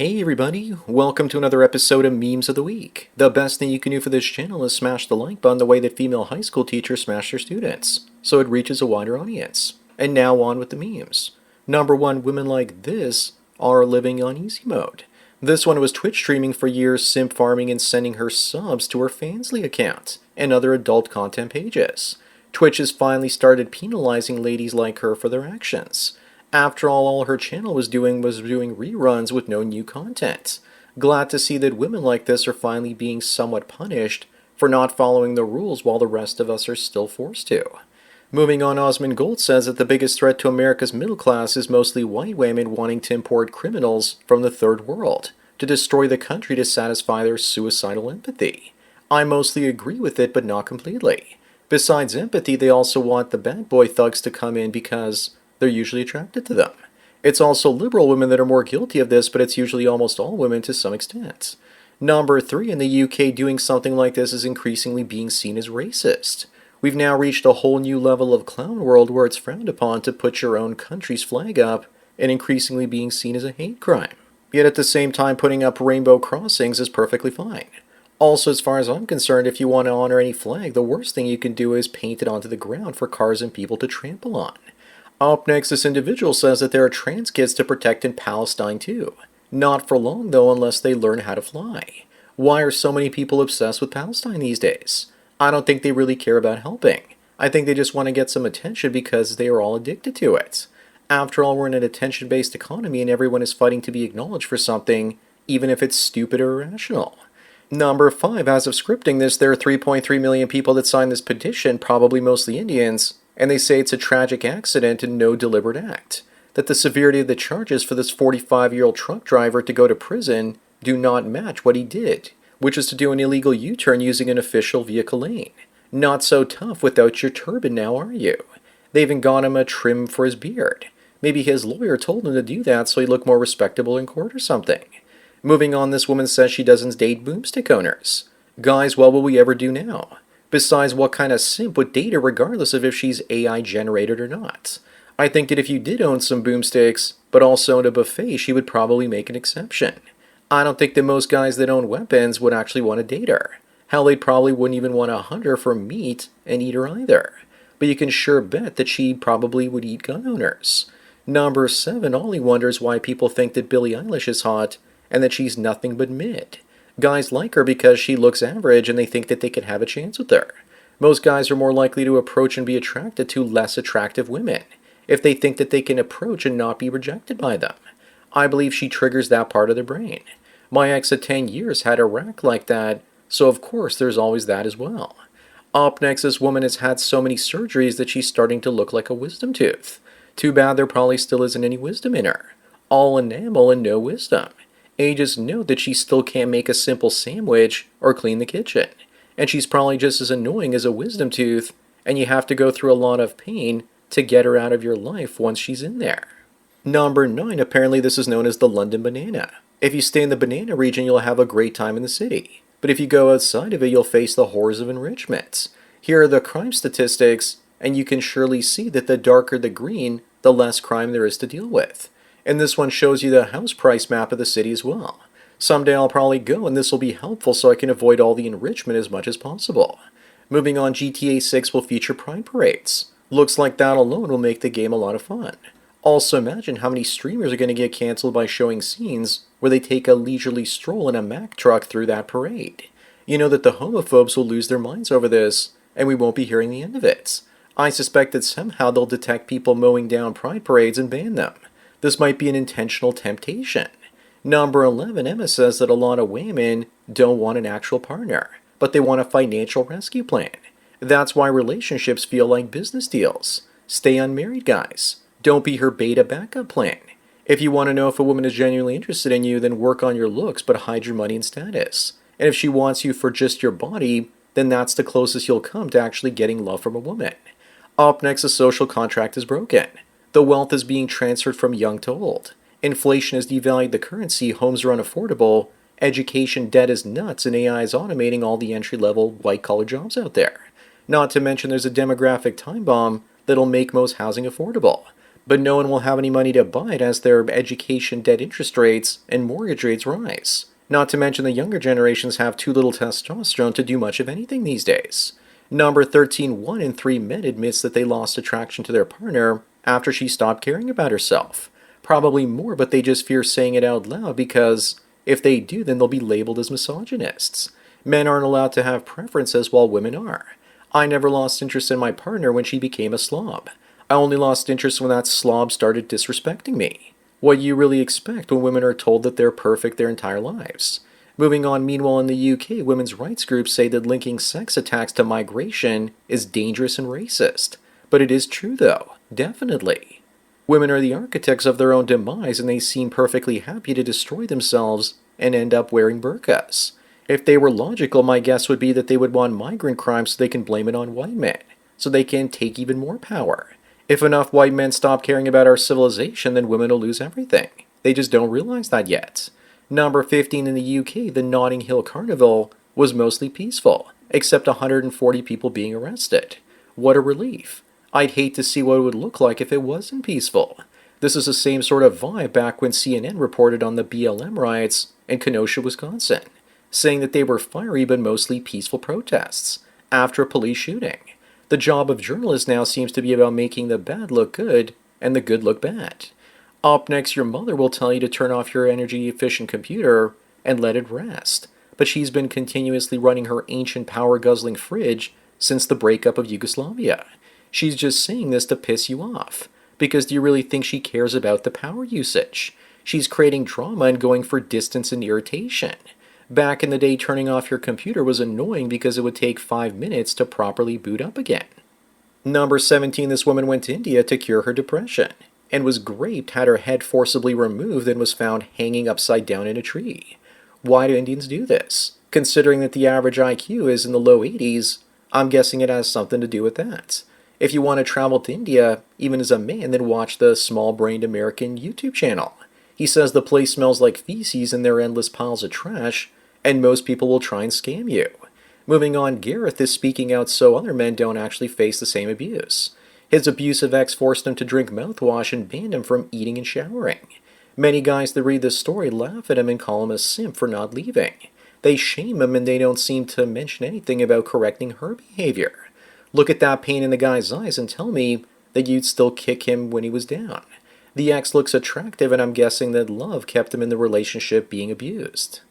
Hey everybody, welcome to another episode of Memes of the Week. The best thing you can do for this channel is smash the like button the way that female high school teachers smash their students, so it reaches a wider audience. And now on with the memes. Number one, women like this are living on easy mode. This one was Twitch streaming for years, simp farming and sending her subs to her Fansly account and other adult content pages. Twitch has finally started penalizing ladies like her for their actions. After all her channel was doing reruns with no new content. Glad to see that women like this are finally being somewhat punished for not following the rules while the rest of us are still forced to. Moving on, Osmond Gold says that the biggest threat to America's middle class is mostly white women wanting to import criminals from the third world to destroy the country to satisfy their suicidal empathy. I mostly agree with it, but not completely. Besides empathy, they also want the bad boy thugs to come in because they're usually attracted to them. It's also liberal women that are more guilty of this, but it's usually almost all women to some extent. Number three, in the UK, doing something like this is increasingly being seen as racist. We've now reached a whole new level of clown world where it's frowned upon to put your own country's flag up and increasingly being seen as a hate crime. Yet at the same time, putting up rainbow crossings is perfectly fine. Also, as far as I'm concerned, if you want to honor any flag, the worst thing you can do is paint it onto the ground for cars and people to trample on. Up next, this individual says that there are trans kids to protect in Palestine too. Not for long though, unless they learn how to fly. Why are so many people obsessed with Palestine these days? I don't think they really care about helping. I think they just want to get some attention because they are all addicted to it. After all, we're in an attention-based economy and everyone is fighting to be acknowledged for something, even if it's stupid or irrational. Number five, as of scripting this, there are 3.3 million people that signed this petition, probably mostly Indians, and they say it's a tragic accident and no deliberate act. That the severity of the charges for this 45-year-old truck driver to go to prison do not match what he did, which is to do an illegal U-turn using an official vehicle lane. Not so tough without your turban now, are you? They even got him a trim for his beard. Maybe his lawyer told him to do that so he looked more respectable in court or something. Moving on, this woman says she doesn't date boomstick owners. Guys, what will we ever do now? Besides, what kind of simp would date her regardless of if she's AI generated or not? I think that if you did own some boomsticks, but also owned a buffet, she would probably make an exception. I don't think that most guys that own weapons would actually want to date her. Hell, they probably wouldn't even want to hunt her for meat and eat her either. But you can sure bet that she probably would eat gun owners. Number seven, Ollie wonders why people think that Billie Eilish is hot and that she's nothing but mid. Guys like her because she looks average and they think that they could have a chance with her. Most guys are more likely to approach and be attracted to less attractive women if they think that they can approach and not be rejected by them. I believe she triggers that part of their brain. My ex of 10 years had a rack like that, so of course there's always that as well. Up next, this woman has had so many surgeries that she's starting to look like a wisdom tooth. Too bad there probably still isn't any wisdom in her. All enamel and no wisdom. Just note that she still can't make a simple sandwich or clean the kitchen. And she's probably just as annoying as a wisdom tooth, and you have to go through a lot of pain to get her out of your life once she's in there. Number 9, apparently this is known as the London banana. If you stay in the banana region, you'll have a great time in the city. But if you go outside of it, you'll face the horrors of enrichment. Here are the crime statistics, and you can surely see that the darker the green, the less crime there is to deal with. And this one shows you the house price map of the city as well. Someday I'll probably go and this will be helpful so I can avoid all the enrichment as much as possible. Moving on, GTA 6 will feature pride parades. Looks like that alone will make the game a lot of fun. Also imagine how many streamers are going to get cancelled by showing scenes where they take a leisurely stroll in a Mack truck through that parade. You know that the homophobes will lose their minds over this, and we won't be hearing the end of it. I suspect that somehow they'll detect people mowing down pride parades and ban them. This might be an intentional temptation. Number 11, Emma says that a lot of women don't want an actual partner, but they want a financial rescue plan. That's why relationships feel like business deals. Stay unmarried, guys. Don't be her beta backup plan. If you want to know if a woman is genuinely interested in you, then work on your looks but hide your money and status. And if she wants you for just your body, then that's the closest you'll come to actually getting love from a woman. Up next, a social contract is broken. The wealth is being transferred from young to old. Inflation has devalued the currency, homes are unaffordable, education debt is nuts, and AI is automating all the entry-level white-collar jobs out there. Not to mention there's a demographic time bomb that'll make most housing affordable. but no one will have any money to buy it as their education debt interest rates and mortgage rates rise. Not to mention the younger generations have too little testosterone to do much of anything these days. Number 13, 1 in 3 men admits that they lost attraction to their partner after she stopped caring about herself. Probably more, but they just fear saying it out loud because if they do, then they'll be labeled as misogynists. Men aren't allowed to have preferences while women are. I never lost interest in my partner when she became a slob. I only lost interest when that slob started disrespecting me. What you really expect when women are told that they're perfect their entire lives. Moving on, meanwhile in the UK, women's rights groups say that linking sex attacks to migration is dangerous and racist. But it is true though, definitely. Women are the architects of their own demise and they seem perfectly happy to destroy themselves and end up wearing burqas. If they were logical, my guess would be that they would want migrant crime so they can blame it on white men, so they can take even more power. If enough white men stop caring about our civilization, then women will lose everything. They just don't realize that yet. Number 15 in the UK, the Notting Hill Carnival was mostly peaceful, except 140 people being arrested. What a relief. I'd hate to see what it would look like if it wasn't peaceful. This is the same sort of vibe back when CNN reported on the BLM riots in Kenosha, Wisconsin, saying that they were fiery but mostly peaceful protests after a police shooting. The job of journalists now seems to be about making the bad look good and the good look bad. Up next, your mother will tell you to turn off your energy-efficient computer and let it rest. But she's been continuously running her ancient power-guzzling fridge since the breakup of Yugoslavia. She's just saying this to piss you off. Because do you really think she cares about the power usage? She's creating drama and going for distance and irritation. Back in the day, turning off your computer was annoying because it would take 5 minutes to properly boot up again. Number 17, this woman went to India to cure her depression and was raped, had her head forcibly removed, and was found hanging upside down in a tree. Why do Indians do this? Considering that the average IQ is in the low 80s, I'm guessing it has something to do with that. If you want to travel to India, even as a man, then watch the Small-Brained American YouTube channel. He says the place smells like feces and there are endless piles of trash, and most people will try and scam you. Moving on, Gareth is speaking out so other men don't actually face the same abuse. His abusive ex forced him to drink mouthwash and banned him from eating and showering. Many guys that read this story laugh at him and call him a simp for not leaving. They shame him and they don't seem to mention anything about correcting her behavior. Look at that pain in the guy's eyes and tell me that you'd still kick him when he was down. The ex looks attractive and I'm guessing that love kept him in the relationship being abused.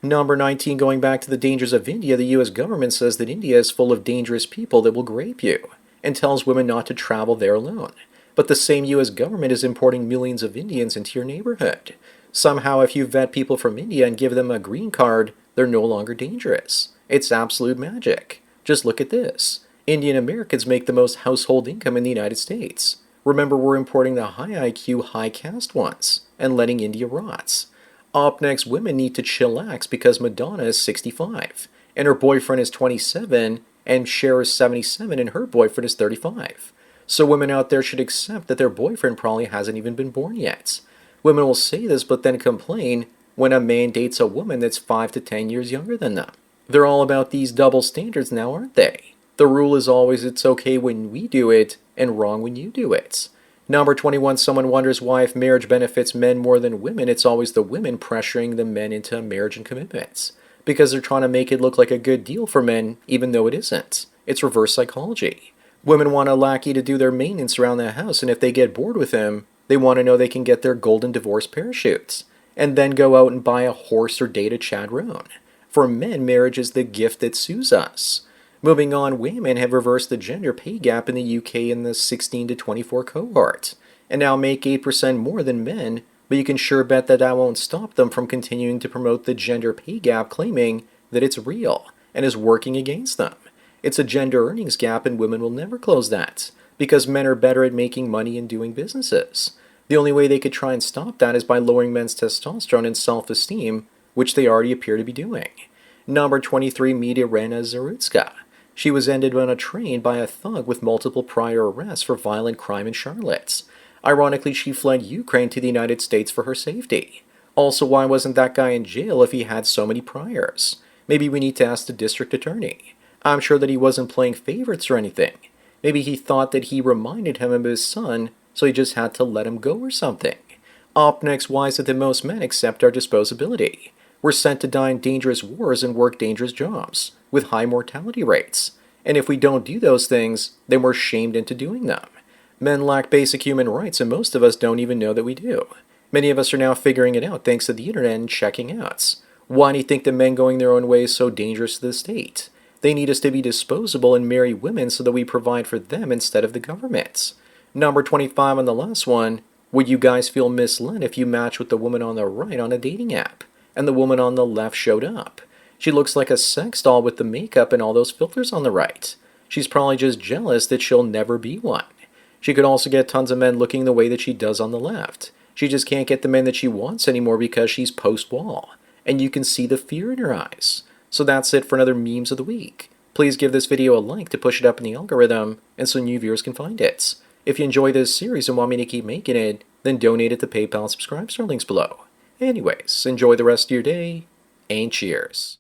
Number 19, going back to the dangers of India, the US government says that India is full of dangerous people that will rape you, and tells women not to travel there alone. But the same US government is importing millions of Indians into your neighborhood. Somehow, if you vet people from India and give them a green card, they're no longer dangerous. It's absolute magic. Just look at this. Indian Americans make the most household income in the United States. Remember, we're importing the high IQ, high caste ones, and letting India rot. Up next, women need to chillax because Madonna is 65, and her boyfriend is 27, and Cher is 77, and her boyfriend is 35. So women out there should accept that their boyfriend probably hasn't even been born yet. Women will say this, but then complain when a man dates a woman that's 5 to 10 years younger than them. They're all about these double standards now, aren't they? The rule is always it's okay when we do it, and wrong when you do it. Number 21, someone wonders why if marriage benefits men more than women, it's always the women pressuring the men into marriage and commitments. Because they're trying to make it look like a good deal for men, even though it isn't. It's reverse psychology. Women want a lackey to do their maintenance around the house, and if they get bored with him, they want to know they can get their golden divorce parachutes, and then go out and buy a horse or date a Chad Roan. For men, marriage is the gift that soothes us. Moving on, women have reversed the gender pay gap in the UK in the 16 to 24 cohort, and now make 8% more than men, but you can sure bet that won't stop them from continuing to promote the gender pay gap, claiming that it's real and is working against them. It's a gender earnings gap and women will never close that, because men are better at making money and doing businesses. The only way they could try and stop that is by lowering men's testosterone and self-esteem, which they already appear to be doing. Number 23, Media Rena Zarutska. She was ended on a train by a thug with multiple prior arrests for violent crime in Charlotte. Ironically, she fled Ukraine to the United States for her safety. Also, why wasn't that guy in jail if he had so many priors? Maybe we need to ask the district attorney. I'm sure that he wasn't playing favorites or anything. Maybe he thought that he reminded him of his son, so he just had to let him go or something. Up next, why is it that most men accept our disposability? We're sent to die in dangerous wars and work dangerous jobs, with high mortality rates. And if we don't do those things, then we're shamed into doing them. Men lack basic human rights, and most of us don't even know that we do. Many of us are now figuring it out thanks to the internet and checking outs. Why do you think the men going their own way is so dangerous to the state? They need us to be disposable and marry women so that we provide for them instead of the government. Number 25 on the last one, would you guys feel misled if you match with the woman on the right on a dating app, and the woman on the left showed up? She looks like a sex doll with the makeup and all those filters on the right. She's probably just jealous that she'll never be one. She could also get tons of men looking the way that she does on the left. She just can't get the men that she wants anymore because she's post-wall. And you can see the fear in her eyes. So that's it for another Memes of the Week. Please give this video a like to push it up in the algorithm and so new viewers can find it. If you enjoy this series and want me to keep making it, then donate it to PayPal and subscribe to our links below. Anyways, enjoy the rest of your day, and cheers.